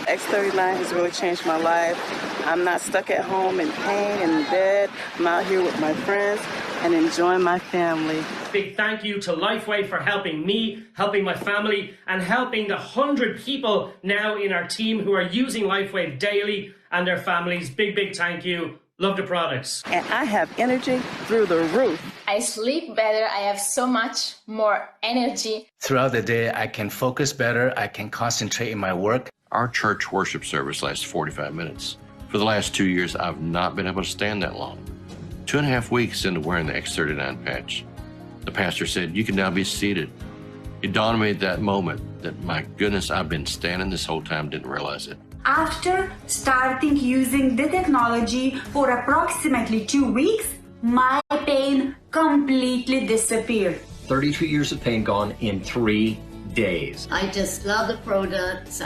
X39 has really changed my life. I'm not stuck at home in pain and in bed. I'm out here with my friends and enjoying my family. Big thank you to Lifeway for helping me, helping my family, and helping the 100 people now in our team who are using Lifeway daily and their families. Big thank you. Love the products. And I have energy through the roof. I sleep better. I have so much more energy. Throughout the day, I can focus better. I can concentrate in my work. Our church worship service lasts 45 minutes. For the last 2 years, I've not been able to stand that long. 2.5 weeks into wearing the X39 patch, the pastor said, "You can now be seated." It dawned on me at that moment that, my goodness, I've been standing this whole time, didn't realize it. After starting using the technology for approximately 2 weeks, my pain completely disappeared. 32 years of pain gone in 3 days. I just love the products.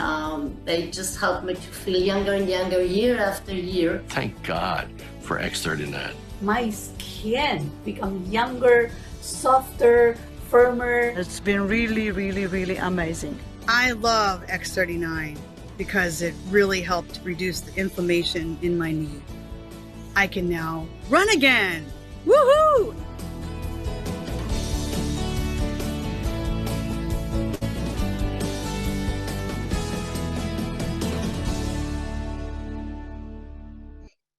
They just help me to feel younger and younger year after year. Thank God for X39. My skin becomes younger, softer, firmer. It's been really amazing. I love X39 because it really helped reduce the inflammation in my knee. I can now run again. Woohoo!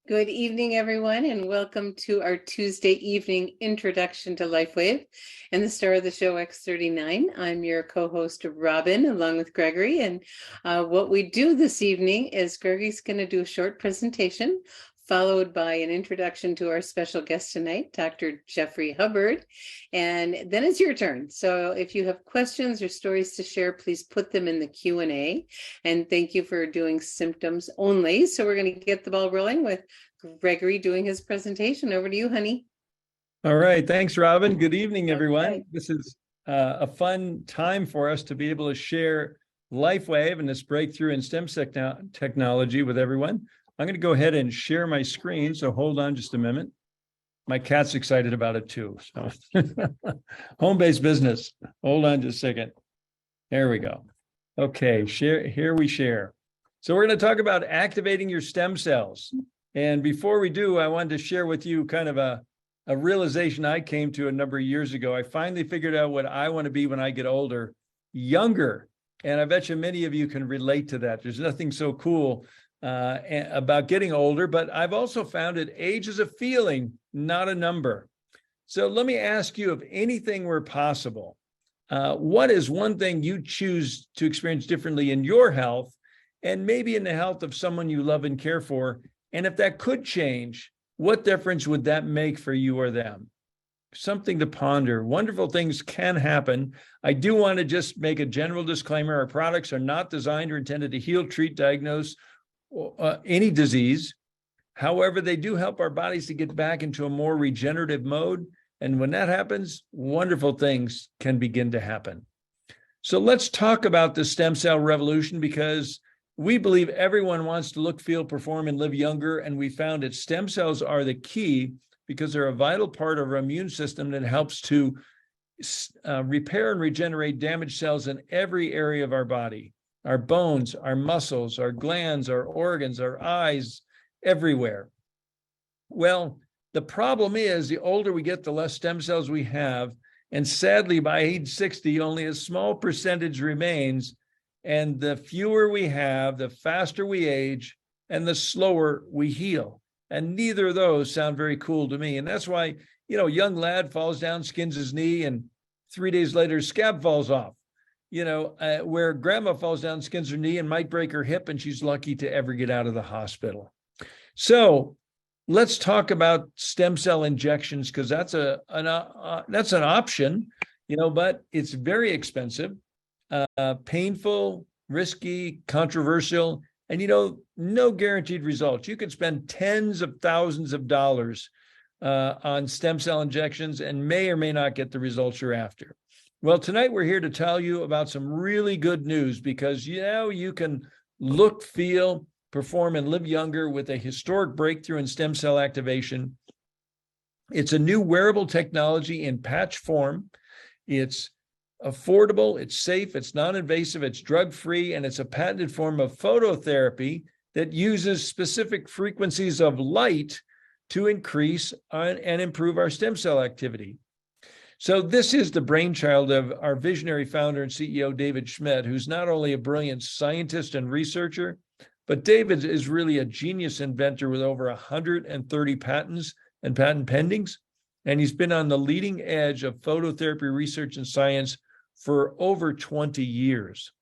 Good evening, everyone, and welcome to our Tuesday evening introduction to LifeWave and the star of the show, X39. I'm your co-host, Robin, along with Gregory. And what we do this evening is Gregory's going to do a short presentation, followed by an introduction to our special guest tonight, Dr. Jeffrey Hubbard. And then it's your turn. So if you have questions or stories to share, please put them in the Q&A. And thank you for doing symptoms only. So we're going to get the ball rolling with Gregory doing his presentation. Over to you, honey. All right. Thanks, Robin. Good evening, everyone. Okay. This is a fun time for us to be able to share LifeWave and this breakthrough in stem cell technology with everyone. I'm going to go ahead and share my screen, so hold on just a minute. My cat's excited about it too. So home-based business. Hold on just a second. There we go. Okay, here we share. So we're going to talk about activating your stem cells. And before we do, I wanted to share with you kind of a realization I came to a number of years ago. I finally figured out what I want to be when I get older, younger. And I bet you many of you can relate to that. There's nothing so cool about getting older, but I've also found that age is a feeling, not a number. So let me ask you, if anything were possible, what is one thing you choose to experience differently in your health and maybe in the health of someone you love and care for? And if that could change, what difference would that make for you or them? Something to ponder. Wonderful things can happen. I do want to just make a general disclaimer. Our products are not designed or intended to heal, treat, diagnose any disease. However, they do help our bodies to get back into a more regenerative mode. And when that happens, wonderful things can begin to happen. So let's talk about the stem cell revolution, because we believe everyone wants to look, feel, perform, and live younger. And we found that stem cells are the key because they're a vital part of our immune system that helps to repair and regenerate damaged cells in every area of our body. Our bones, our muscles, our glands, our organs, our eyes, everywhere. Well, the problem is the older we get, the less stem cells we have. And sadly, by age 60, only a small percentage remains. And the fewer we have, the faster we age and the slower we heal. And neither of those sound very cool to me. And that's why, young lad falls down, skins his knee, and 3 days later, his scab falls off. Where grandma falls down, skins her knee, and might break her hip, and she's lucky to ever get out of the hospital. So let's talk about stem cell injections, because that's an option, but it's very expensive, painful, risky, controversial, and no guaranteed results. You could spend tens of thousands of dollars on stem cell injections and may or may not get the results you're after. Well, tonight we're here to tell you about some really good news, because you can look, feel, perform, and live younger with a historic breakthrough in stem cell activation. It's a new wearable technology in patch form. It's affordable, it's safe, it's non-invasive, it's drug-free, and it's a patented form of phototherapy that uses specific frequencies of light to increase and improve our stem cell activity. So this is the brainchild of our visionary founder and CEO, David Schmidt, who's not only a brilliant scientist and researcher, but David is really a genius inventor with over 130 patents and patent pendings. And he's been on the leading edge of phototherapy research and science for over 20 years.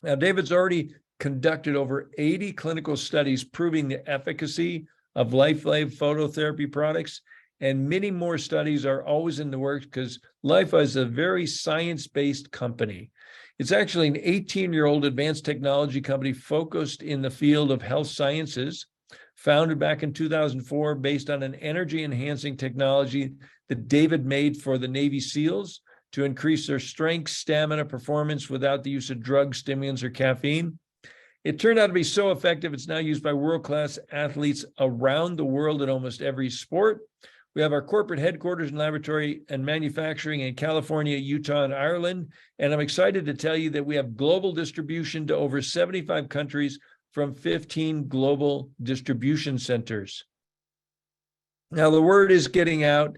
Now, David's already conducted over 80 clinical studies proving the efficacy of LifeWave phototherapy products, and many more studies are always in the works because LifeWave is a very science-based company. It's actually an 18-year-old advanced technology company focused in the field of health sciences, founded back in 2004 based on an energy-enhancing technology that David made for the Navy SEALs to increase their strength, stamina, performance without the use of drugs, stimulants, or caffeine. It turned out to be so effective, it's now used by world-class athletes around the world in almost every sport. We have our corporate headquarters and laboratory and manufacturing in California, Utah, and Ireland. And I'm excited to tell you that we have global distribution to over 75 countries from 15 global distribution centers. Now, the word is getting out,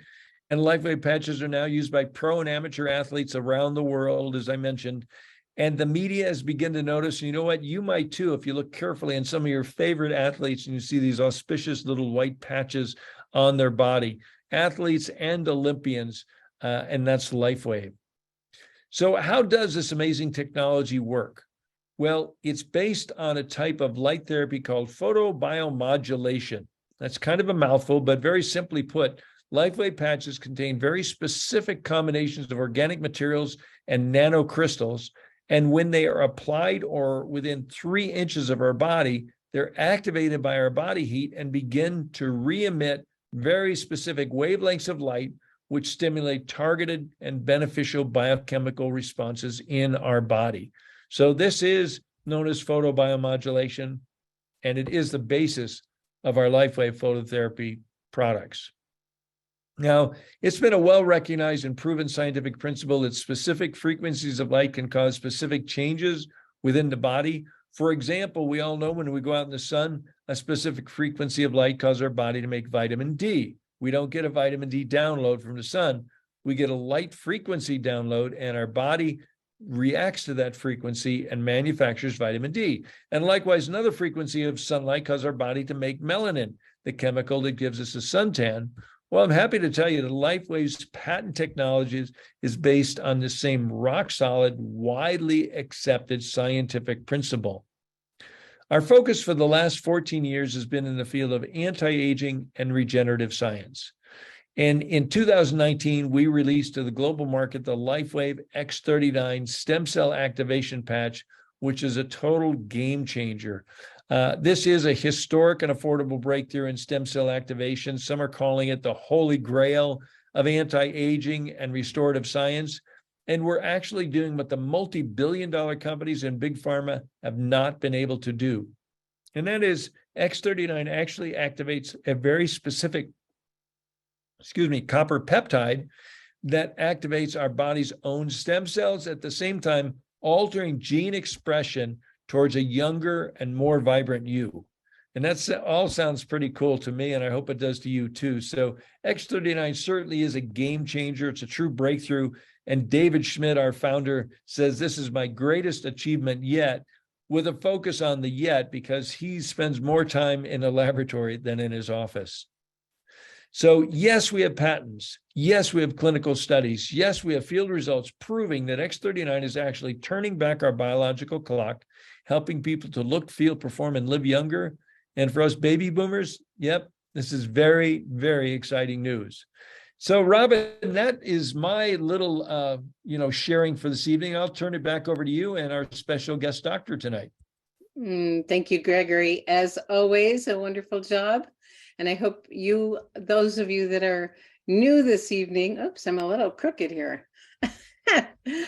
and LifeWave patches are now used by pro and amateur athletes around the world, as I mentioned. And the media has begun to notice, and you know what? You might too, if you look carefully in some of your favorite athletes and you see these auspicious little white patches on their body, athletes and Olympians, and that's LifeWave. So how does this amazing technology work? Well, it's based on a type of light therapy called photobiomodulation. That's kind of a mouthful, but very simply put, LifeWave patches contain very specific combinations of organic materials and nanocrystals. And when they are applied or within 3 inches of our body, they're activated by our body heat and begin to re-emit very specific wavelengths of light, which stimulate targeted and beneficial biochemical responses in our body. So this is known as photobiomodulation, and it is the basis of our LifeWave phototherapy products. Now, it's been a well-recognized and proven scientific principle that specific frequencies of light can cause specific changes within the body. For example, we all know when we go out in the sun, a specific frequency of light causes our body to make vitamin D. We don't get a vitamin D download from the sun. We get a light frequency download, and our body reacts to that frequency and manufactures vitamin D. And likewise, another frequency of sunlight causes our body to make melanin, the chemical that gives us a suntan. Well, I'm happy to tell you that LifeWave's patent technologies is based on the same rock-solid, widely accepted scientific principle. Our focus for the last 14 years has been in the field of anti-aging and regenerative science. And in 2019, we released to the global market the LifeWave X39 stem cell activation patch, which is a total game changer. This is a historic and affordable breakthrough in stem cell activation. Some are calling it the holy grail of anti-aging and restorative science. And we're actually doing what the multi-billion-dollar companies and big pharma have not been able to do. And that is X39 actually activates a very specific, copper peptide that activates our body's own stem cells, at the same time altering gene expression towards a younger and more vibrant you. And that all sounds pretty cool to me, and I hope it does to you too. So X39 certainly is a game changer. It's a true breakthrough. And David Schmidt, our founder, says this is my greatest achievement yet, with a focus on the yet, because he spends more time in a laboratory than in his office. So yes, we have patents. Yes, we have clinical studies. Yes, we have field results proving that X39 is actually turning back our biological clock, helping people to look, feel, perform, and live younger. And for us baby boomers, yep, this is very, very exciting news. So Robin, that is my little, sharing for this evening. I'll turn it back over to you and our special guest doctor tonight. Thank you, Gregory. As always, a wonderful job. And I hope those of you that are new this evening, oops, I'm a little crooked here.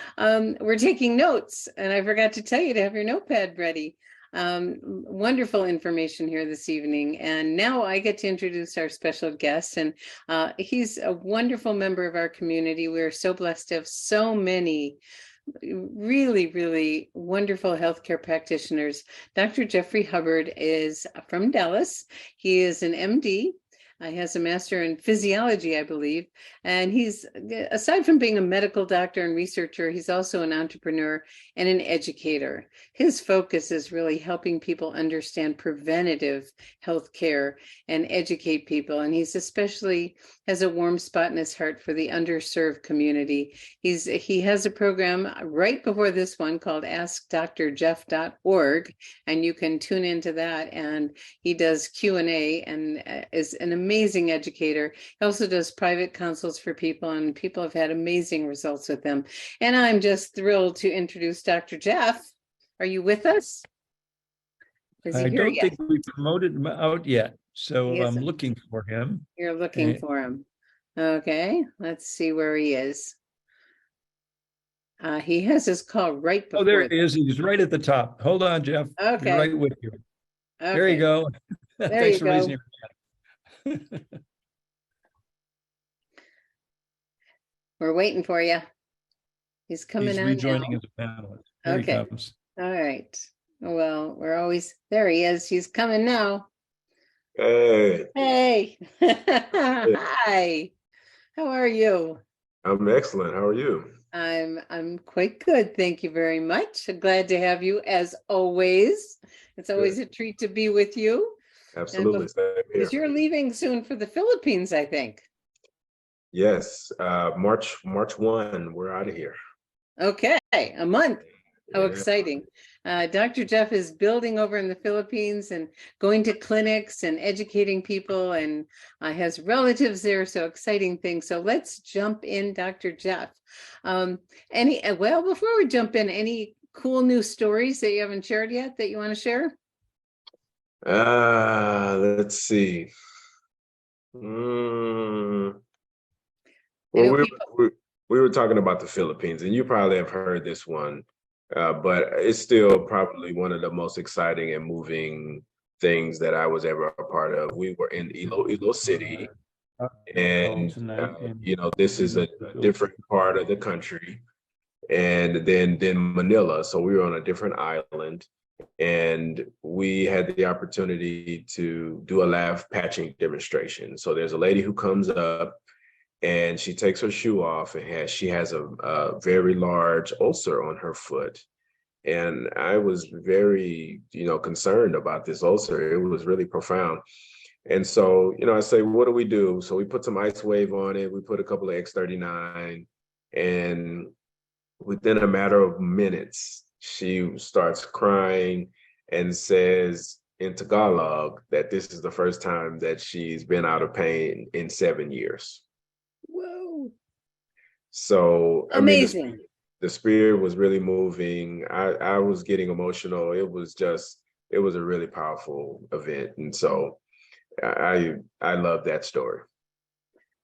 We're taking notes, and I forgot to tell you to have your notepad ready. Wonderful information here this evening. And now I get to introduce our special guest, and he's a wonderful member of our community. We're so blessed to have so many really, really wonderful healthcare practitioners. Dr. Jeffrey Hubbard is from Dallas. He is an MD. He has a master in physiology, I believe. And he's, aside from being a medical doctor and researcher, he's also an entrepreneur and an educator. His focus is really helping people understand preventative health care and educate people. And he's especially has a warm spot in his heart for the underserved community. He has a program right before this one called AskDrJeff.org, and you can tune into that. And he does Q&A and is an amazing educator. He also does private consults for people, and people have had amazing results with them. And I'm just thrilled to introduce Dr. Jeff. Are you with us? I don't think we promoted him out yet, so I'm looking for him. You're looking for him. Okay, let's see where he is. He has his call right before. Oh, there he is. He's right at the top. Hold on, Jeff. Okay. He's right with you. Okay. There you go. There Thanks you for go. raising your hand. We're waiting for you. He's coming He's on rejoining now. as a panelist. There Okay. he comes. All right. Well, we're always there. He is. He's coming now. Hey. Hey. Hi. How are you? I'm excellent. How are you? I'm quite good. Thank you very much. Glad to have you as always. It's always a treat to be with you. Absolutely. Because you're leaving soon for the Philippines, I think. Yes. March 1, we're out of here. Okay, a month. How exciting. Dr. Jeff is building over in the Philippines and going to clinics and educating people, and has relatives there, so exciting things. So let's jump in, Dr. Jeff. Before we jump in, any cool new stories that you haven't shared yet that you want to share? Let's see. Well, we were talking about the Philippines, and you probably have heard this one. But it's still probably one of the most exciting and moving things that I was ever a part of. We were in Iloilo City, and this is a different part of the country, and then Manila. So we were on a different island, and we had the opportunity to do a laugh patching demonstration. So there's a lady who comes up, and she takes her shoe off, and she has a very large ulcer on her foot. And I was very, concerned about this ulcer. It was really profound. And so, I say, what do we do? So we put some ice wave on it. We put a couple of X39, and within a matter of minutes, she starts crying and says in Tagalog that this is the first time that she's been out of pain in 7 years. Whoa. So amazing. I mean, the spirit was really moving. I was getting emotional. It was a really powerful event. And so I love that story.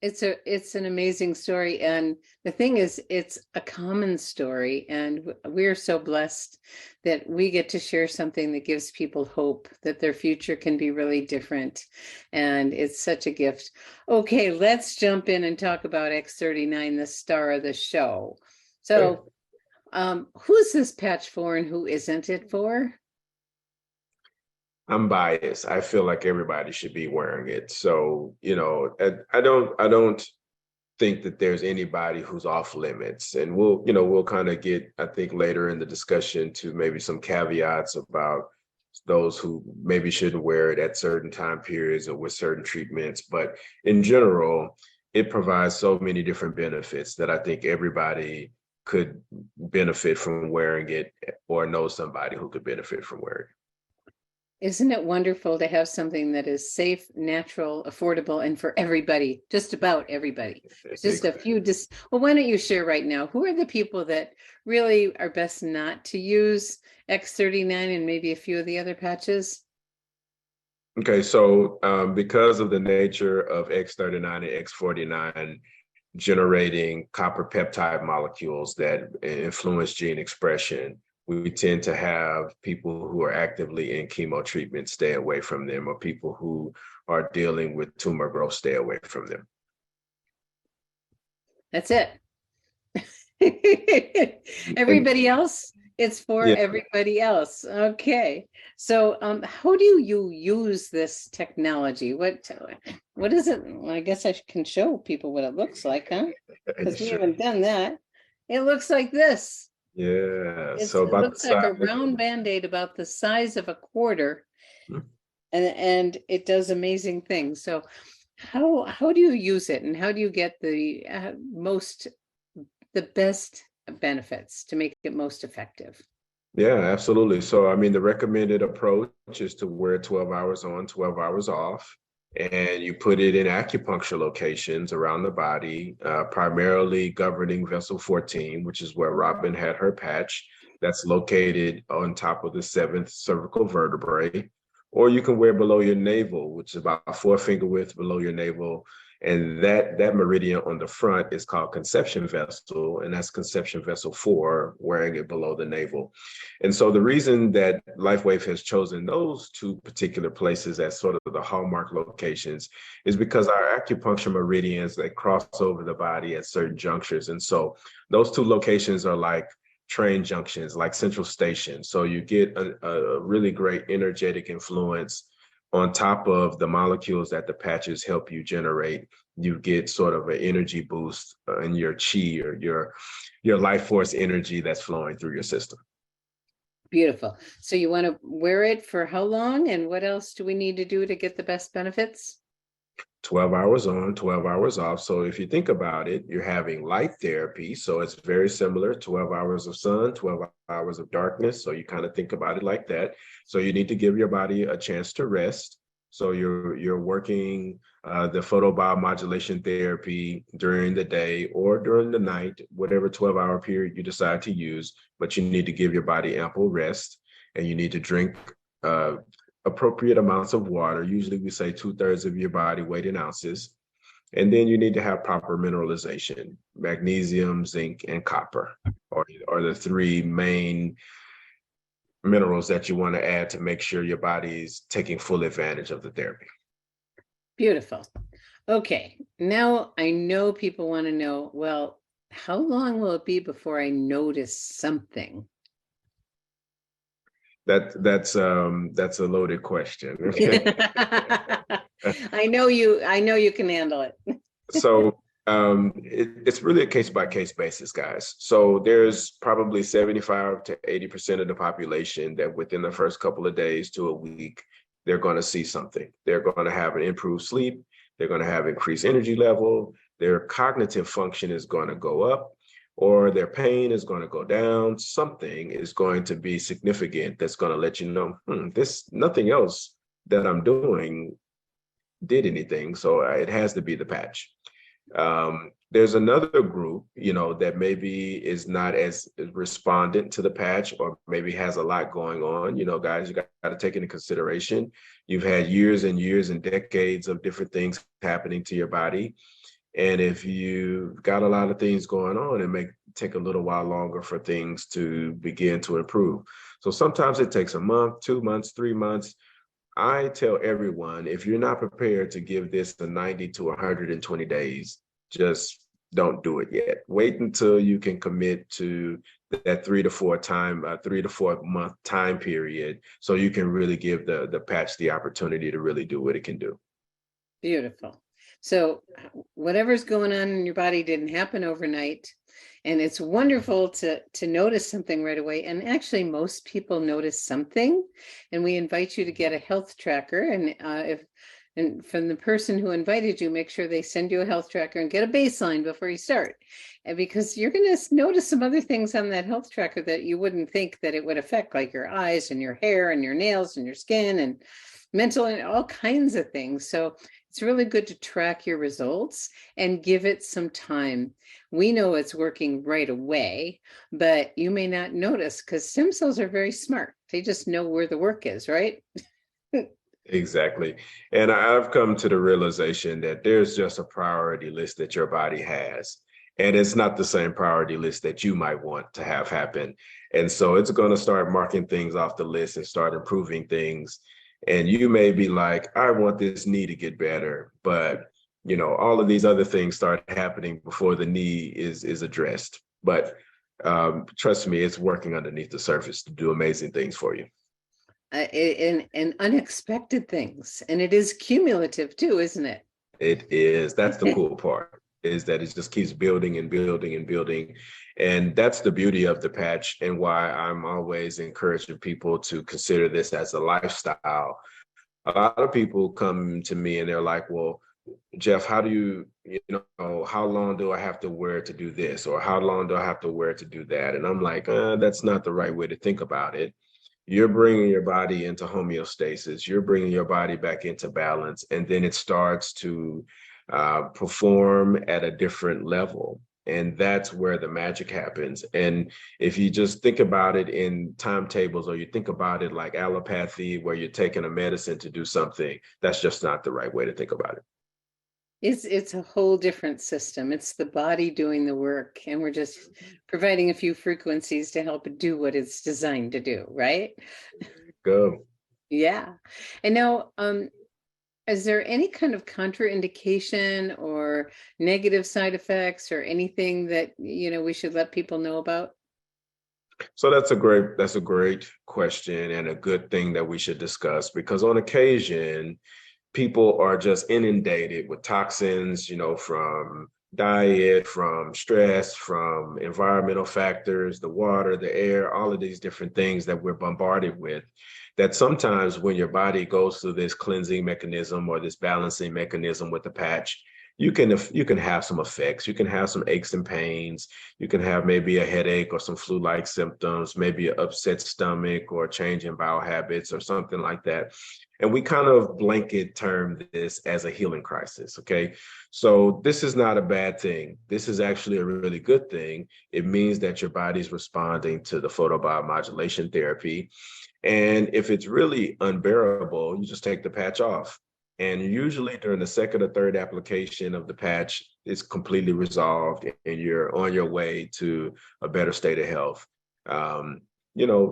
It's an amazing story. And the thing is, it's a common story. And we're so blessed that we get to share something that gives people hope that their future can be really different. And it's such a gift. Okay, let's jump in and talk about X39, the star of the show. So who's this patch for and who isn't it for? I'm biased. I feel like everybody should be wearing it. So, I don't think that there's anybody who's off limits. And we'll kind of get, I think, later in the discussion to maybe some caveats about those who maybe shouldn't wear it at certain time periods or with certain treatments. But in general, it provides so many different benefits that I think everybody could benefit from wearing it, or know somebody who could benefit from wearing it. Isn't it wonderful to have something that is safe, natural, affordable, and for everybody, just about everybody? Just a few. Well, why don't you share right now? Who are the people that really are best not to use X39 and maybe a few of the other patches? Okay, so because of the nature of X39 and X49 generating copper peptide molecules that influence gene expression, we tend to have people who are actively in chemo treatment stay away from them, or people who are dealing with tumor growth stay away from them. That's it. Everybody else, it's for everybody else. Okay. So how do you use this technology? What is it? Well, I guess I can show people what it looks like, huh? Because we haven't done that. It looks like this. Yeah. It looks like a round Band-Aid about the size of a quarter. And it does amazing things. So how do you use it, and how do you get the best benefits to make it most effective? Yeah, absolutely. So, I mean, the recommended approach is to wear 12 hours on, 12 hours off, and you put it in acupuncture locations around the body, primarily governing vessel 14, which is where Robin had her patch. That's located on top of the 7th cervical vertebrae. Or you can wear below your navel, which is about a 4-finger width below your navel. And that meridian on the front is called conception vessel, and that's conception vessel 4, wearing it below the navel. And so the reason that LifeWave has chosen those two particular places as sort of the hallmark locations is because our acupuncture meridians, they cross over the body at certain junctures. And so those two locations are like train junctions, like central stations. So you get a really great energetic influence on top of the molecules that the patches help you generate. You get sort of an energy boost in your chi, or your life force energy that's flowing through your system. Beautiful. So you want to wear it for how long, and what else do we need to do to get the best benefits? 12 hours on, 12 hours off. So if you think about it, you're having light therapy. So it's very similar, 12 hours of sun, 12 hours of darkness. So you kind of think about it like that. So you need to give your body a chance to rest. So you're working the photobiomodulation therapy during the day or during the night, whatever 12-hour period you decide to use, but you need to give your body ample rest, and you need to drink appropriate amounts of water. Usually we say 2/3 of your body weight in ounces. And then you need to have proper mineralization. Magnesium, zinc, and copper are the 3 main minerals that you want to add to make sure your body's taking full advantage of the therapy. Beautiful. Okay, now I know people want to know, well, how long will it be before I notice something? That's a loaded question. I know you can handle it. So it's really a case-by-case basis, guys. So there's probably 75 to 80% of the population that within the first couple of days to a week, they're going to see something. They're going to have an improved sleep. They're going to have increased energy level. Their cognitive function is going to go up, or their pain is going to go down. Something is going to be significant that's going to let you know, nothing else that I'm doing did anything. So it has to be the patch. There's another group, that maybe is not as respondent to the patch, or maybe has a lot going on. Guys, you got to take into consideration, you've had years and years and decades of different things happening to your body. And if you've got a lot of things going on, it may take a little while longer for things to begin to improve. So sometimes it takes a month, 2 months, 3 months. I tell everyone, if you're not prepared to give this a 90 to 120 days, just don't do it yet. Wait until you can commit to that 3 to 4 month time period, so you can really give the patch the opportunity to really do what it can do. Beautiful. So whatever's going on in your body didn't happen overnight. And it's wonderful to notice something right away. And actually, most people notice something. And we invite you to get a health tracker. And from the person who invited you, make sure they send you a health tracker and get a baseline before you start. And because you're going to notice some other things on that health tracker that you wouldn't think that it would affect, like your eyes and your hair and your nails and your skin and mental and all kinds of things. So it's really good to track your results and give it some time. We know it's working right away, but you may not notice because stem cells are very smart. They just know where the work is, right? Exactly. And I've come to the realization that there's just a priority list that your body has. And it's not the same priority list that you might want to have happen. And so it's going to start marking things off the list and start improving things. And you may be like, I want this knee to get better, but all of these other things start happening before the knee is addressed. But trust me, it's working underneath the surface to do amazing things for you. And unexpected things. And it is cumulative too, isn't it? It is. That's the cool part, is that it just keeps building and building and building. And that's the beauty of the patch, and why I'm always encouraging people to consider this as a lifestyle. A lot of people come to me and they're like, well, Jeff, how do how long do I have to wear to do this? Or how long do I have to wear to do that? And I'm like, that's not the right way to think about it. You're bringing your body into homeostasis. You're bringing your body back into balance. And then it starts to perform at a different level. And that's where the magic happens. And if you just think about it in timetables, or you think about it like allopathy, where you're taking a medicine to do something, that's just not the right way to think about it. It's a whole different system. It's the body doing the work, and we're just providing a few frequencies to help it do what it's designed to do, right? Go. Yeah. And now, is there any kind of contraindication or negative side effects or anything that we should let people know about? So that's a great question, and a good thing that we should discuss, because on occasion people are just inundated with toxins, from diet, from stress, from environmental factors, the water, the air, all of these different things that we're bombarded with, that sometimes when your body goes through this cleansing mechanism or this balancing mechanism with the patch, you can have some effects. You can have some aches and pains. You can have maybe a headache or some flu-like symptoms, maybe an upset stomach or a change in bowel habits or something like that. And we kind of blanket term this as a healing crisis, okay? So this is not a bad thing. This is actually a really good thing. It means that your body's responding to the photobiomodulation therapy. And if it's really unbearable, you just take the patch off. And usually during the second or third application of the patch, it's completely resolved and you're on your way to a better state of health.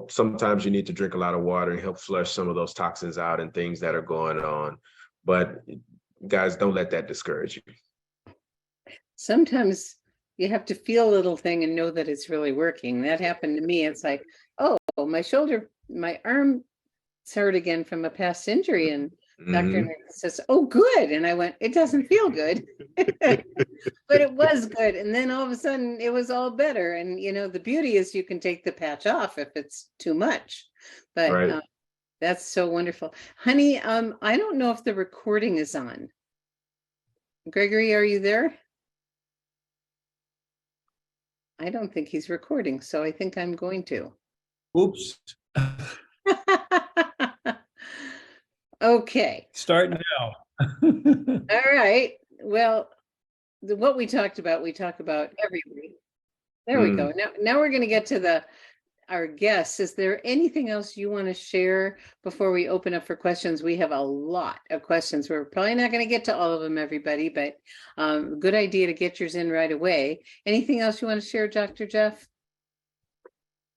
Sometimes you need to drink a lot of water and help flush some of those toxins out and things that are going on. But guys, don't let that discourage you. Sometimes you have to feel a little thing and know that it's really working. That happened to me. It's like, oh, my arm hurt again from a past injury. And Dr. says, oh, good. And I went, it doesn't feel good, but it was good. And then all of a sudden it was all better. And, the beauty is you can take the patch off if it's too much, but right. That's so wonderful. Honey, I don't know if the recording is on. Gregory, are you there? I don't think he's recording, so I think I'm going to. Oops. Okay. Start now. All right. Well, what we talk about every week. There we go. Now we're going to get to our guests. Is there anything else you want to share before we open up for questions? We have a lot of questions. We're probably not going to get to all of them, everybody, but good idea to get yours in right away. Anything else you want to share, Dr. Jeff?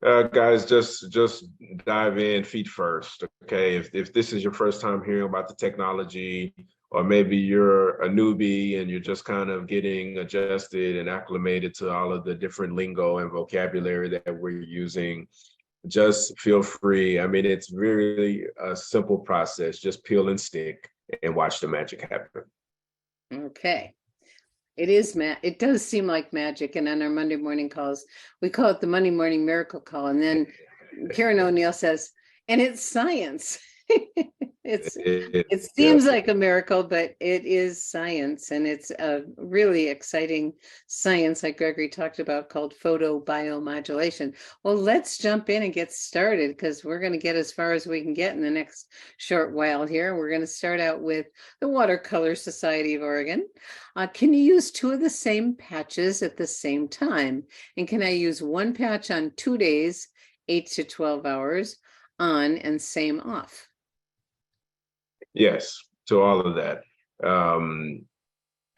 Guys, just dive in feet first, okay? If this is your first time hearing about the technology, or maybe you're a newbie and you're just kind of getting adjusted and acclimated to all of the different lingo and vocabulary that we're using, just feel free. I mean, it's really a simple process. Just peel and stick and watch the magic happen. Okay. It does seem like magic. And on our Monday morning calls, we call it the Monday morning miracle call. And then Karen O'Neill says, and it's science. It seems like a miracle, but it is science. And it's a really exciting science, like Gregory talked about, called photobiomodulation. Well, let's jump in and get started, because we're going to get as far as we can get in the next short while here. We're going to start out with the Watercolor Society of Oregon. Can you use two of the same patches at the same time? And can I use one patch on 2 days, 8 to 12 hours on, and same off? Yes, to all of that.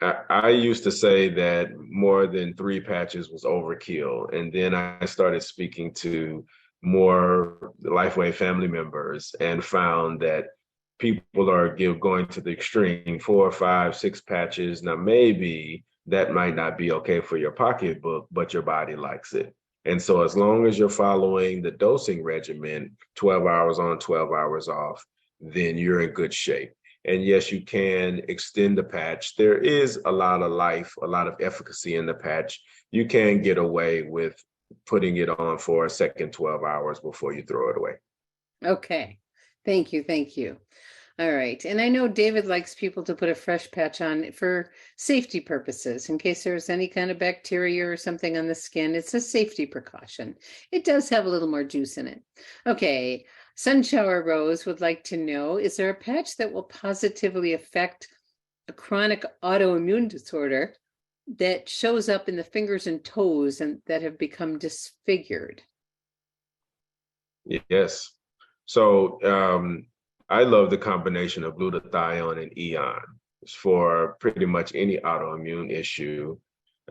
I used to say that more than 3 patches was overkill. And then I started speaking to more LifeWave family members and found that people are going to the extreme, 4, 5, 6 patches. Now, maybe that might not be okay for your pocketbook, but your body likes it. And so as long as you're following the dosing regimen, 12 hours on, 12 hours off, then you're in good shape. And yes, you can extend the patch. There is a lot of life, a lot of efficacy in the patch. You can get away with putting it on for a second 12 hours before you throw it away. Okay. Thank you. Thank you. All right. And I know David likes people to put a fresh patch on for safety purposes, in case there's any kind of bacteria or something on the skin. It's a safety precaution. It does have a little more juice in it. Okay. Sunshower Rose would like to know, is there a patch that will positively affect a chronic autoimmune disorder that shows up in the fingers and toes and that have become disfigured? Yes. So I love the combination of glutathione and eon for pretty much any autoimmune issue.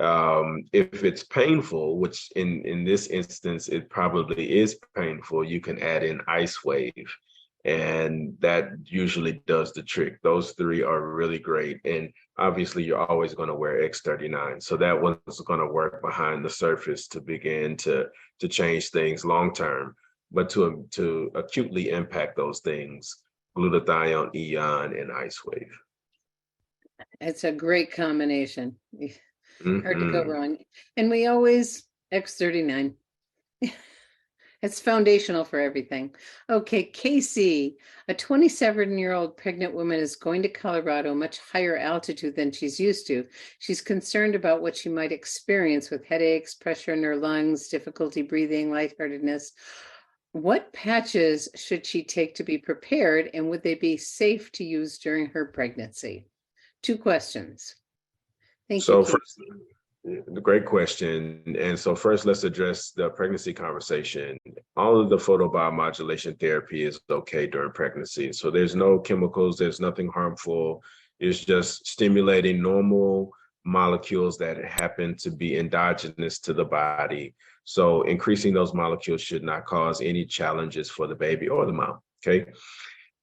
If it's painful, which in this instance, it probably is painful, you can add in Ice Wave, and that usually does the trick. Those 3 are really great. And obviously you're always going to wear X39. So that one's going to work behind the surface to begin to change things long-term, but to acutely impact those things, glutathione, eon, and Ice Wave. It's a great combination. Hard to go wrong. And we always X39. It's foundational for everything. Okay, Casey, a 27-year-old pregnant woman is going to Colorado, much higher altitude than she's used to. She's concerned about what she might experience with headaches, pressure in her lungs, difficulty breathing, lightheartedness. What patches should she take to be prepared, and would they be safe to use during her pregnancy? 2 questions. Thank you. First, great question. And so first, let's address the pregnancy conversation. All of the photobiomodulation therapy is okay during pregnancy. So there's no chemicals, there's nothing harmful. It's just stimulating normal molecules that happen to be endogenous to the body. So increasing those molecules should not cause any challenges for the baby or the mom, okay?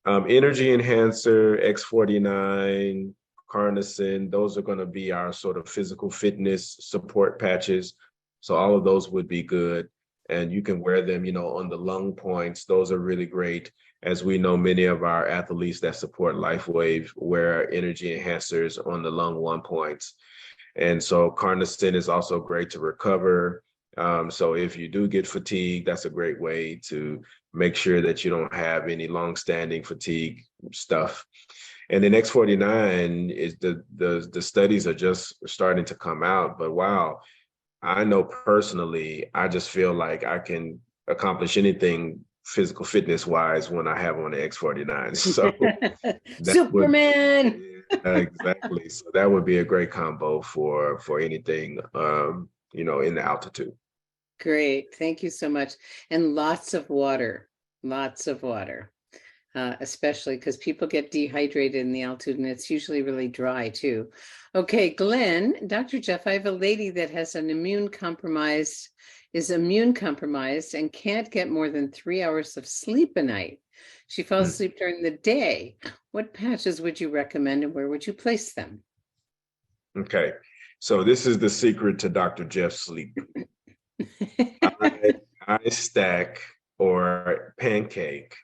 Energy enhancer, X49, carnosine, those are going to be our sort of physical fitness support patches. So all of those would be good. And you can wear them, on the lung points. Those are really great. As we know, many of our athletes that support LifeWave wear energy enhancers on the lung 1 points. And so carnosine is also great to recover. So if you do get fatigue, that's a great way to make sure that you don't have any long-standing fatigue stuff. And then X49 is the studies are just starting to come out, but wow, I know personally, I just feel like I can accomplish anything physical fitness wise when I have on the X49. So Superman. Exactly. So that would be a great combo for anything, in the altitude. Great. Thank you so much. And lots of water, especially because people get dehydrated in the altitude and it's usually really dry too. Okay, Glenn, Dr. Jeff, I have a lady that has is immune compromised and can't get more than 3 hours of sleep a night. She falls asleep during the day. What patches would you recommend and where would you place them? Okay, so this is the secret to Dr. Jeff's sleep. I stack or pancake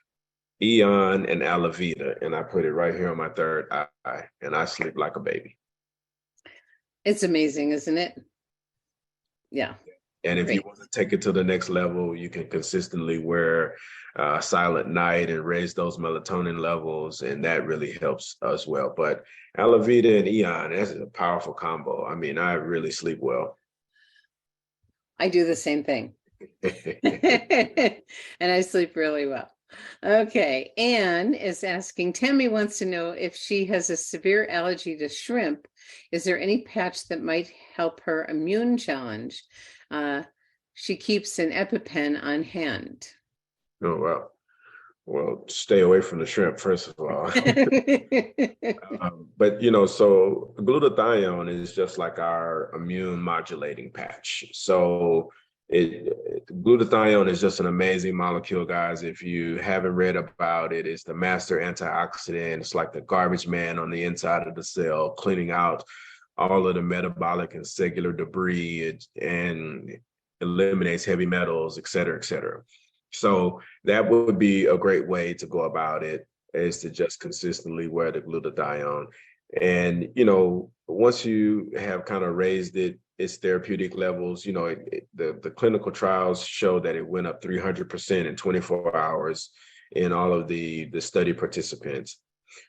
Eon and Aloe Vera, and I put it right here on my third eye, and I sleep like a baby. It's amazing, isn't it? Yeah. And if you want to take it to the next level, you can consistently wear Silent Night and raise those melatonin levels, and that really helps as well. But Aloe Vera and Eon, that's a powerful combo. I mean, I really sleep well. I do the same thing. And I sleep really well. Okay, Anne is asking, Tammy wants to know if she has a severe allergy to shrimp. Is there any patch that might help her immune challenge? She keeps an EpiPen on hand. Oh, wow. Well, stay away from the shrimp, first of all. But, so glutathione is just like our immune modulating patch. So glutathione is just an amazing molecule, guys. If you haven't read about it, it's the master antioxidant. It's like the garbage man on the inside of the cell, cleaning out all of the metabolic and cellular debris and eliminates heavy metals, et cetera, et cetera. So that would be a great way to go about it, is to just consistently wear the glutathione. And, once you have kind of raised its therapeutic levels, the clinical trials show that it went up 300% in 24 hours in all of the study participants.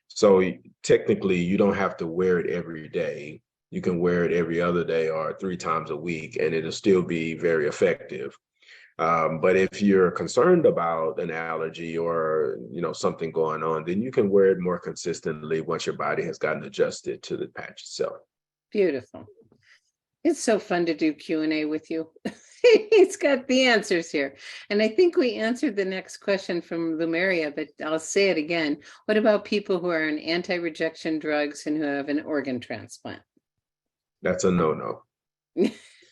So technically, you don't have to wear it every day. You can wear it every other day or 3 times a week, and it'll still be very effective. But if you're concerned about an allergy or, something going on, then you can wear it more consistently once your body has gotten adjusted to the patch itself. Beautiful. It's so fun to do Q&A with you. It's got the answers here. And I think we answered the next question from Lumeria, but I'll say it again. What about people who are on anti-rejection drugs and who have an organ transplant? That's a no-no.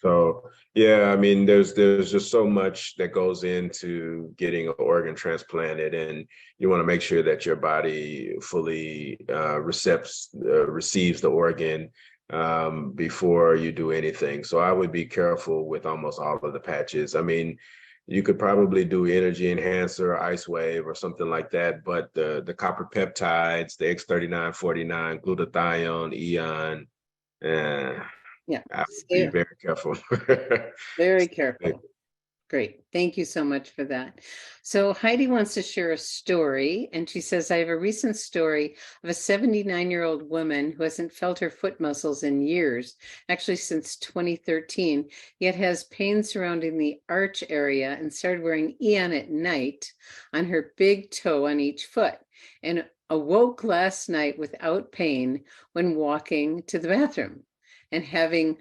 So, yeah, I mean, there's just so much that goes into getting an organ transplanted, and you want to make sure that your body fully receives the organ before you do anything. So I would be careful with almost all of the patches. I mean, you could probably do energy enhancer, ice wave, or something like that, but the copper peptides, the X39, 49, glutathione, Eon, yeah, I would be very careful. Very careful. Great. Thank you so much for that. So Heidi wants to share a story, and she says, I have a recent story of a 79-year-old woman who hasn't felt her foot muscles in years, actually since 2013, yet has pain surrounding the arch area and started wearing Eon at night on her big toe on each foot, and awoke last night without pain when walking to the bathroom, and having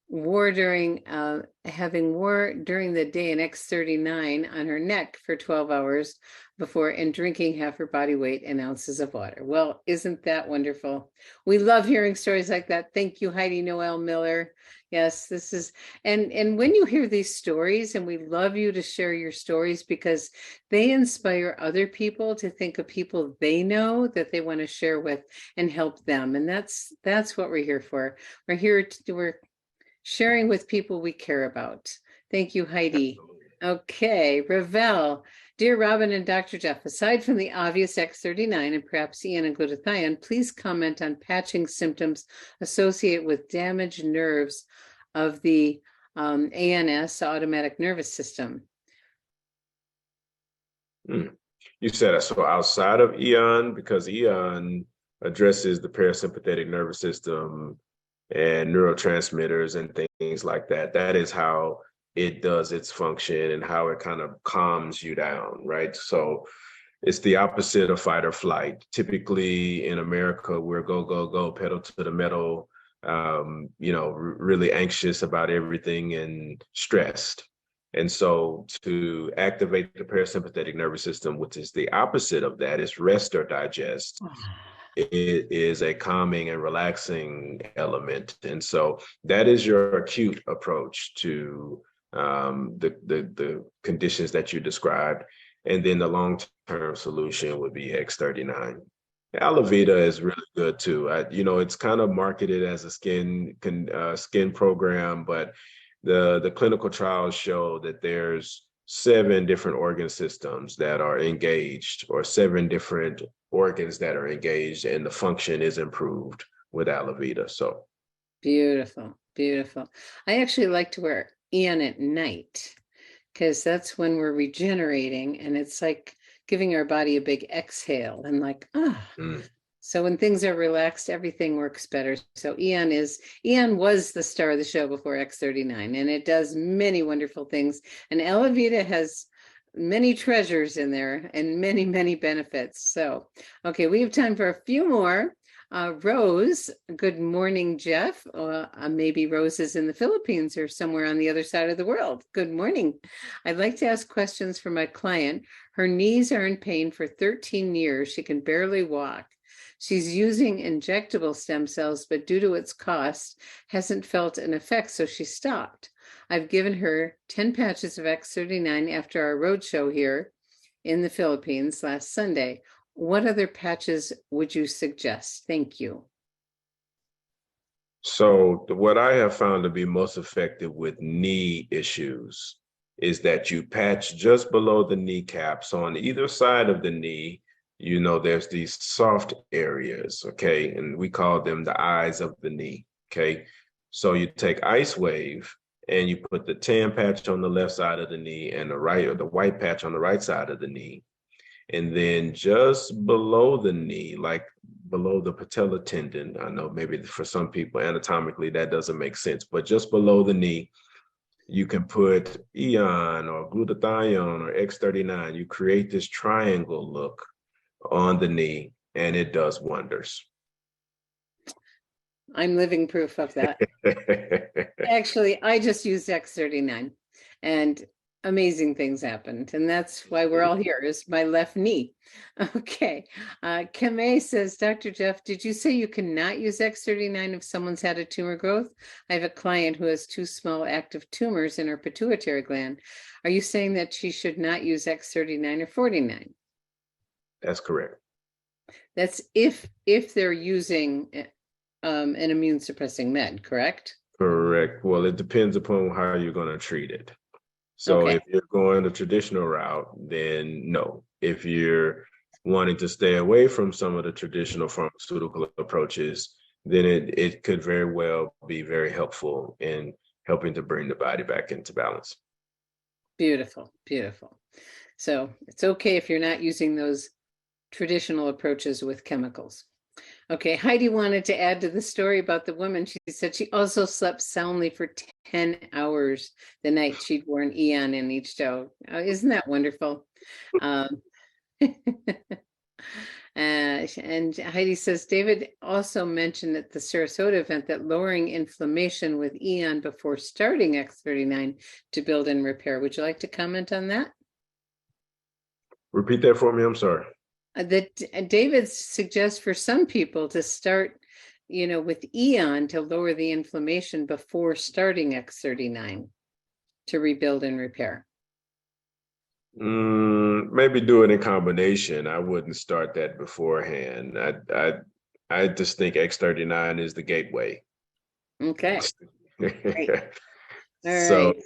wore during the day an X39 on her neck for 12 hours before, and drinking half her body weight in ounces of water. Well, isn't that wonderful? We love hearing stories like that. Thank you, Heidi Noel Miller. Yes, this is, and when you hear these stories, and we love you to share your stories because they inspire other people to think of people they know that they want to share with and help them. And that's what we're here for. We're sharing with people we care about. Thank you, Heidi. Okay, Ravel. Dear Robin and Dr. Jeff, aside from the obvious X39 and perhaps Eon and glutathione, please comment on patching symptoms associated with damaged nerves of the ANS, automatic nervous system. You said so outside of Eon, because Eon addresses the parasympathetic nervous system and neurotransmitters and things like that. That is how it does its function and how it kind of calms you down, right? So it's the opposite of fight or flight. Typically in America, we're go, go, go, pedal to the metal, really anxious about everything and stressed. And so to activate the parasympathetic nervous system, which is the opposite of that, is rest or digest. It is a calming and relaxing element. And so that is your acute approach to the conditions that you described. And then the long-term solution would be X39. Alavita is really good too. It's kind of marketed as a skin program, but the clinical trials show that there's 7 different organ systems that are engaged, or 7 different organs that are engaged, and the function is improved with Alavita. So beautiful, beautiful. I actually like to wear Eon at night because that's when we're regenerating, and it's like giving our body a big exhale and like, So when things are relaxed, everything works better. So Eon was the star of the show before X39, and it does many wonderful things. And Alavita has many treasures in there and many, many benefits. So, okay, we have time for a few more. Rose, good morning, Jeff. Maybe Rose is in the Philippines or somewhere on the other side of the world. Good morning. I'd like to ask questions for my client. Her knees are in pain for 13 years. She can barely walk. She's using injectable stem cells, but due to its cost, hasn't felt an effect, so she stopped. I've given her 10 patches of X39 after our roadshow here in the Philippines last Sunday. What other patches would you suggest? Thank you. So what I have found to be most effective with knee issues is that you patch just below the kneecap. So on either side of the knee, you know, there's these soft areas, okay? And we call them the eyes of the knee, okay? So you take Ice Wave and you put the tan patch on the left side of the knee and the white patch on the right side of the knee. And then just below the knee, like below the patella tendon, I know maybe for some people anatomically that doesn't make sense, but just below the knee, you can put Eon or glutathione or X39. You create this triangle look on the knee and it does wonders. I'm living proof of that. Actually, I just used X39 and amazing things happened. And that's why we're all here, is my left knee. Okay. Kame says, Dr. Jeff, did you say you cannot use X39 if someone's had a tumor growth? I have a client who has 2 small active tumors in her pituitary gland. Are you saying that she should not use X39 or 49? That's correct. That's if they're using an immune suppressing med, correct? Correct. Well, it depends upon how you're going to treat it. So if you're going the traditional route, then no. If you're wanting to stay away from some of the traditional pharmaceutical approaches, then it could very well be very helpful in helping to bring the body back into balance. Beautiful, beautiful. So it's okay if you're not using those traditional approaches with chemicals. Okay, Heidi wanted to add to the story about the woman. She said she also slept soundly for 10 hours the night she'd worn Eon in each toe. Isn't that wonderful? And Heidi says, David also mentioned at the Sarasota event that lowering inflammation with Eon before starting X39 to build and repair. Would you like to comment on that? Repeat that for me, I'm sorry. That David suggests for some people to start, with Eon to lower the inflammation before starting X39 to rebuild and repair. Maybe do it in combination. I wouldn't start that beforehand. I just think X39 is the gateway. Okay. Great. All So, right.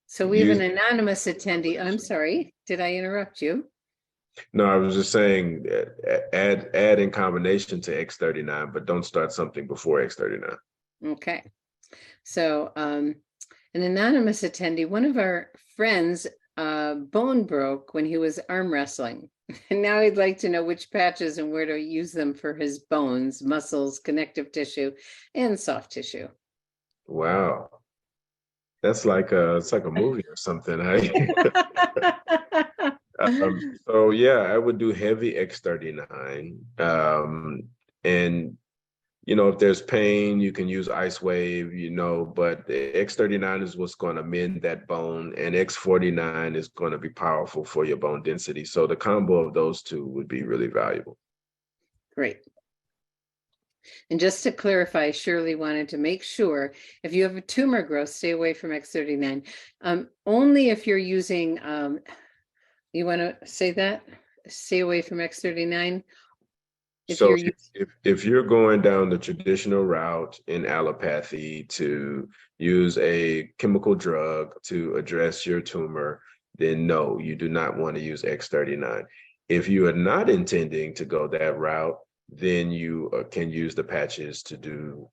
So we have an anonymous attendee. I'm sorry. Did I interrupt you? No, I was just saying add in combination to X39, but don't start something before X39. Okay. So an anonymous attendee, one of our friends bone broke when he was arm wrestling. And now he'd like to know which patches and where to use them for his bones, muscles, connective tissue, and soft tissue. Wow. That's like it's like a movie or something. So yeah, I would do heavy X39. And if there's pain, you can use Ice Wave, but the X39 is what's going to mend that bone, and X49 is going to be powerful for your bone density. So the combo of those two would be really valuable. Great. And just to clarify, Shirley wanted to make sure if you have a tumor growth, stay away from X39. Only if you're using, you want to say that? Stay away from X39? If you're going down the traditional route in allopathy to use a chemical drug to address your tumor, then no, you do not want to use X39. If you are not intending to go that route, then you can use the patches to do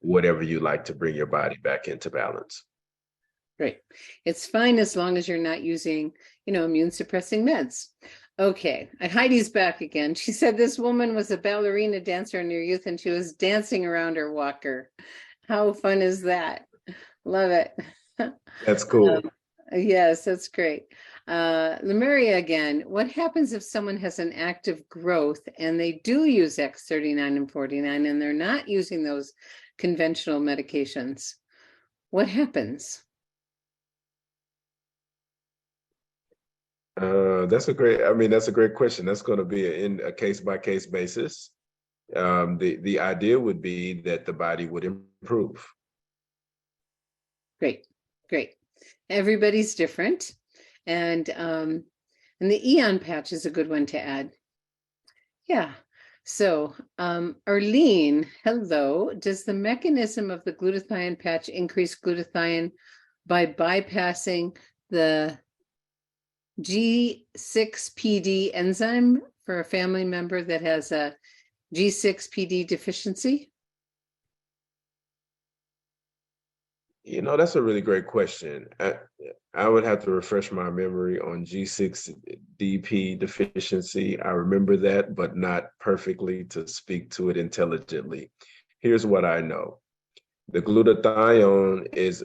whatever you like to bring your body back into balance. Great. It's fine as long as you're not using, immune suppressing meds. Okay, and Heidi's back again. She said this woman was a ballerina dancer in her youth and she was dancing around her walker. How fun is that? Love it. That's cool. Yes, that's great. Lemuria again, what happens if someone has an active growth and they do use X39 and 49 and they're not using those conventional medications? What happens? That's a great question. That's going to be in a case-by-case basis. The idea would be that the body would improve. Great. Everybody's different. And the Eon patch is a good one to add. Yeah. So, Arlene, hello. Does the mechanism of the glutathione patch increase glutathione by bypassing the G6PD enzyme for a family member that has a G6PD deficiency? That's a really great question. I would have to refresh my memory on G6DP deficiency. I remember that, but not perfectly to speak to it intelligently. Here's what I know. The glutathione is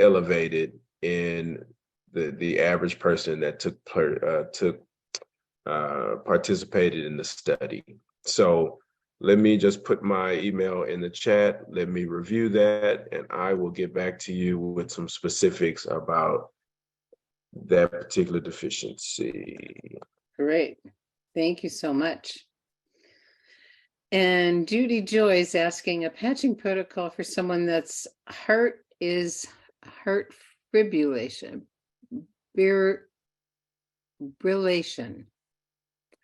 elevated in the average person that participated in the study. So let me just put my email in the chat. Let me review that, and I will get back to you with some specifics about that particular deficiency. Great. Thank you so much. And Judy Joy is asking a patching protocol for someone that's heart fibrillation. Brillation.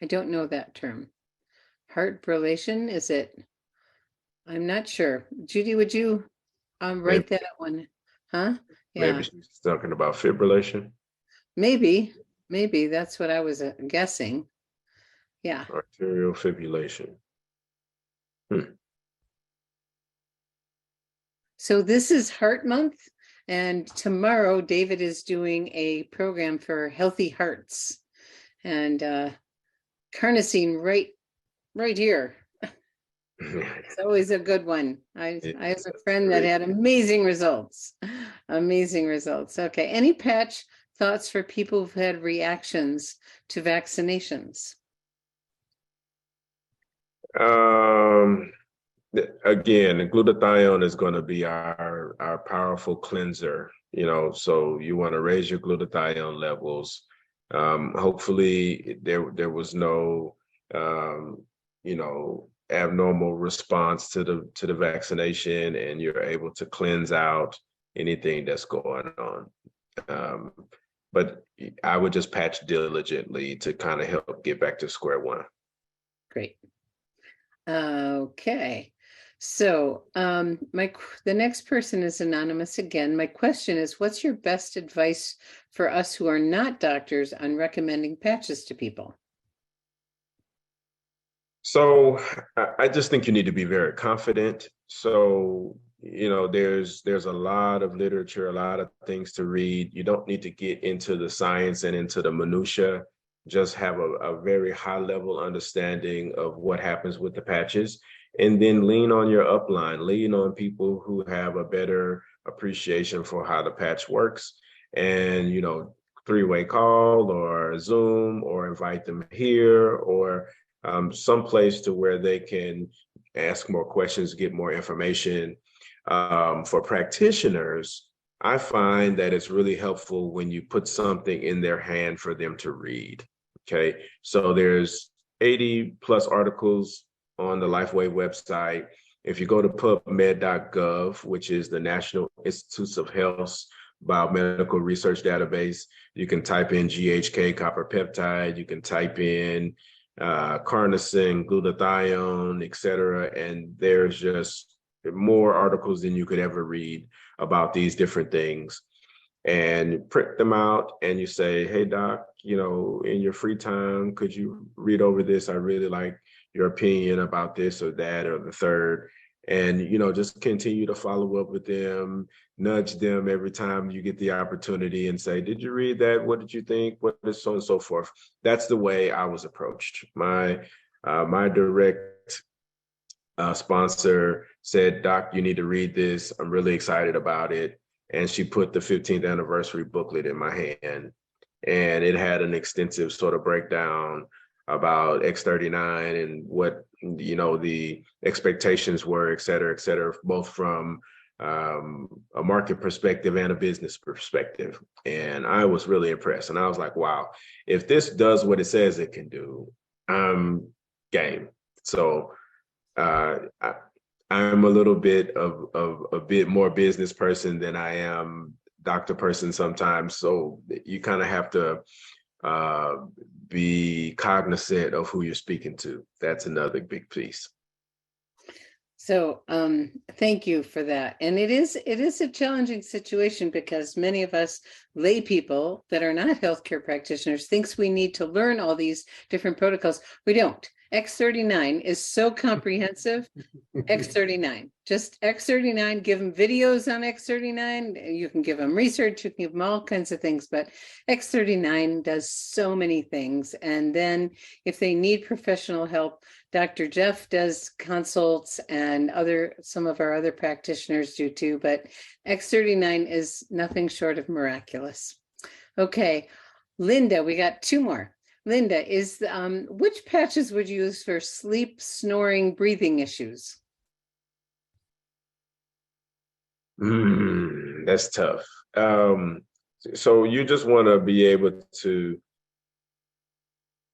I don't know that term. Heart brillation, is it? I'm not sure. Judy, would you write that one? Huh? Yeah. Maybe she's talking about fibrillation. Maybe that's what I was guessing. Yeah. Arterial fibrillation. So this is Heart Month, and tomorrow David is doing a program for healthy hearts, and carnosine right here. It's always a good one. I have a friend that had amazing results. Okay. Any patch thoughts for people who've had reactions to vaccinations? Again, the glutathione is going to be our powerful cleanser, so you want to raise your glutathione levels. Hopefully there was no abnormal response to the vaccination, and you're able to cleanse out anything that's going on. But I would just patch diligently to kind of help get back to square one. Great. Okay. So the next person is anonymous again. My question is, what's your best advice for us who are not doctors on recommending patches to people? So I just think you need to be very confident. So, there's a lot of literature, a lot of things to read. You don't need to get into the science and into the minutia. Just have a very high level understanding of what happens with the patches, and then lean on your upline, lean on people who have a better appreciation for how the patch works, and, three-way call or Zoom, or invite them here, or someplace to where they can ask more questions, get more information. For practitioners, I find that it's really helpful when you put something in their hand for them to read. Okay, so there's 80 plus articles on the LifeWave website. If you go to pubmed.gov, which is the National Institutes of Health's biomedical research database, you can type in GHK copper peptide, you can type in carnosine, glutathione, et cetera, and there's just more articles than you could ever read about these different things. And you print them out and you say, hey, doc, in your free time, could you read over this? I really like your opinion about this or that or the third. And, just continue to follow up with them, nudge them every time you get the opportunity and say, did you read that? What did you think? What is so and so forth? That's the way I was approached. My direct sponsor said, doc, you need to read this. I'm really excited about it. And she put the 15th anniversary booklet in my hand. and it had an extensive sort of breakdown about X39 and what, the expectations were, et cetera, both from a market perspective and a business perspective. And I was really impressed. And I was like, wow, if this does what it says it can do, I'm game. So I'm a little bit of a bit more business person than I am doctor person sometimes. So you kind of have to be cognizant of who you're speaking to. That's another big piece. So thank you for that. And it is a challenging situation because many of us lay people that are not healthcare practitioners thinks we need to learn all these different protocols. We don't. X39 is so comprehensive. X39, just X39, give them videos on X39. You can give them research, you can give them all kinds of things, but X39 does so many things. And then if they need professional help, Dr. Jeff does consults and some of our other practitioners do too, but X39 is nothing short of miraculous. Okay, Linda, we got two more. Linda, which patches would you use for sleep, snoring, breathing issues? That's tough. So you just want to be able to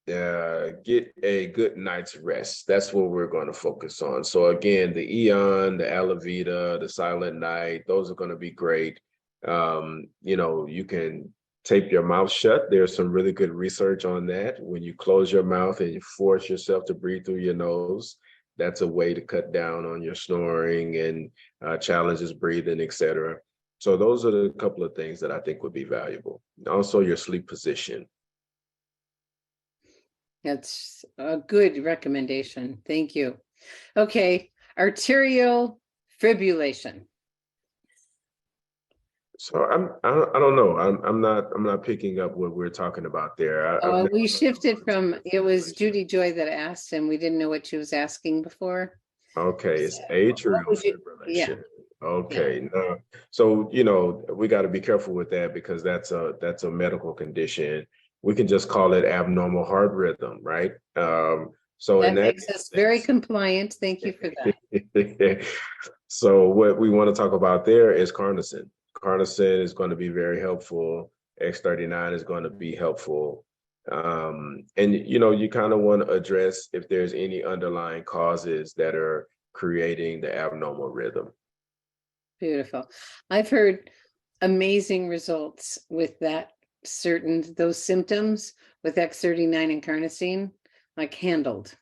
get a good night's rest. That's what we're going to focus on. So again, the Eon, the Alavita, the Silent Night, those are going to be great. You can tape your mouth shut. There's some really good research on that. When you close your mouth and you force yourself to breathe through your nose, that's a way to cut down on your snoring and challenges breathing, et cetera. So those are the couple of things that I think would be valuable. Also, your sleep position. That's a good recommendation. Thank you. Okay, arterial fibrillation. So I don't know. I'm not picking up what we're talking about there. We shifted from, it was Judy Joy that asked, and we didn't know what she was asking before. Okay, it's atrial fibrillation. Yeah. Okay, yeah. No. So we got to be careful with that because that's a medical condition. We can just call it abnormal heart rhythm, right? So that makes us very compliant. Thank you for that. So what we want to talk about there is carnosine. Carnosine is going to be very helpful. X39 is going to be helpful. And you kind of want to address if there's any underlying causes that are creating the abnormal rhythm. Beautiful. I've heard amazing results with those symptoms with X39 and carnosine, like handled.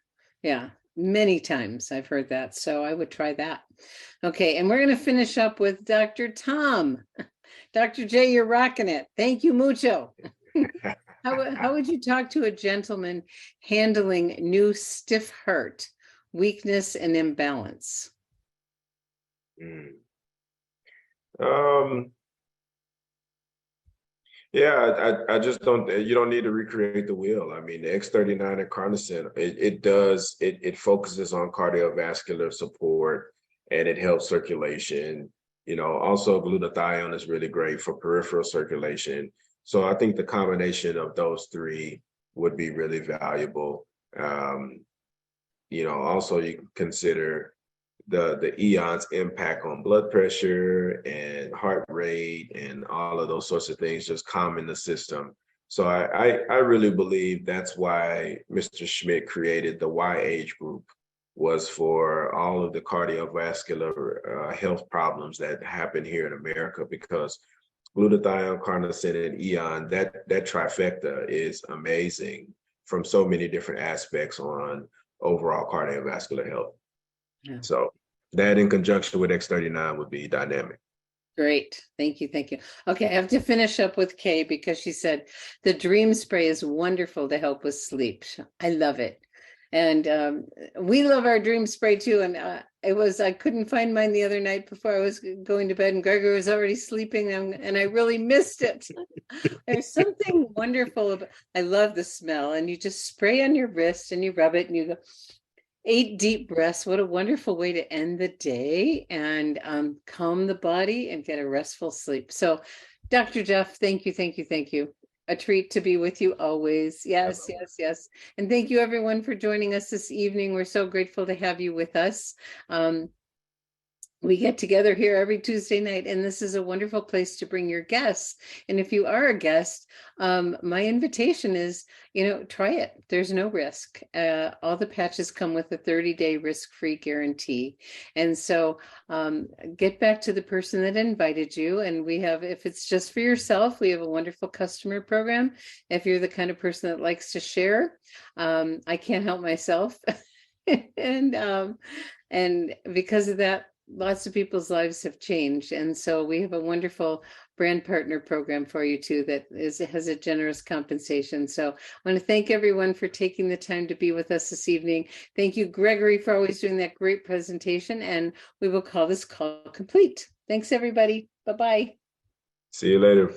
Yeah, many times I've heard that. So I would try that. Okay, and we're going to finish up with Dr. Tom. Dr. J, you're rocking it. Thank you mucho. How would you talk to a gentleman handling new stiff heart, weakness, and imbalance? Yeah, I just don't, you don't need to recreate the wheel. I mean, the X39 and carnosine, it focuses on cardiovascular support and it helps circulation. Also glutathione is really great for peripheral circulation. So I think the combination of those three would be really valuable. Also you can consider the Eon's impact on blood pressure and heart rate and all of those sorts of things, just calming the system. So I really believe that's why Mr. Schmidt created the Y age group, was for all of the cardiovascular health problems that happen here in America, because glutathione, carnosine, and Eon, that trifecta is amazing from so many different aspects on overall cardiovascular health. Yeah. So that in conjunction with X39 would be dynamic. Great. Thank you. Thank you. Okay, I have to finish up with Kay because she said the dream spray is wonderful to help with sleep. I love it. And we love our dream spray too. And I couldn't find mine the other night before I was going to bed, and Gregory was already sleeping, and I really missed it. There's something wonderful about, I love the smell, and you just spray on your wrist and you rub it and you go 8 deep breaths. What a wonderful way to end the day and calm the body and get a restful sleep. So Dr. Jeff, thank you. A treat to be with you always. Yes, yes, yes. And thank you everyone for joining us this evening. We're so grateful to have you with us. We get together here every Tuesday night, and this is a wonderful place to bring your guests. And if you are a guest, my invitation is, try it. There's no risk. All the patches come with a 30-day risk-free guarantee. And so get back to the person that invited you. And we have, if it's just for yourself, we have a wonderful customer program. If you're the kind of person that likes to share, I can't help myself. And because of that, lots of people's lives have changed. And so we have a wonderful brand partner program for you too that has a generous compensation. So I want to thank everyone for taking the time to be with us this evening. Thank you, Gregory, for always doing that great presentation. And we will call this call complete. Thanks, everybody. Bye-bye. See you later.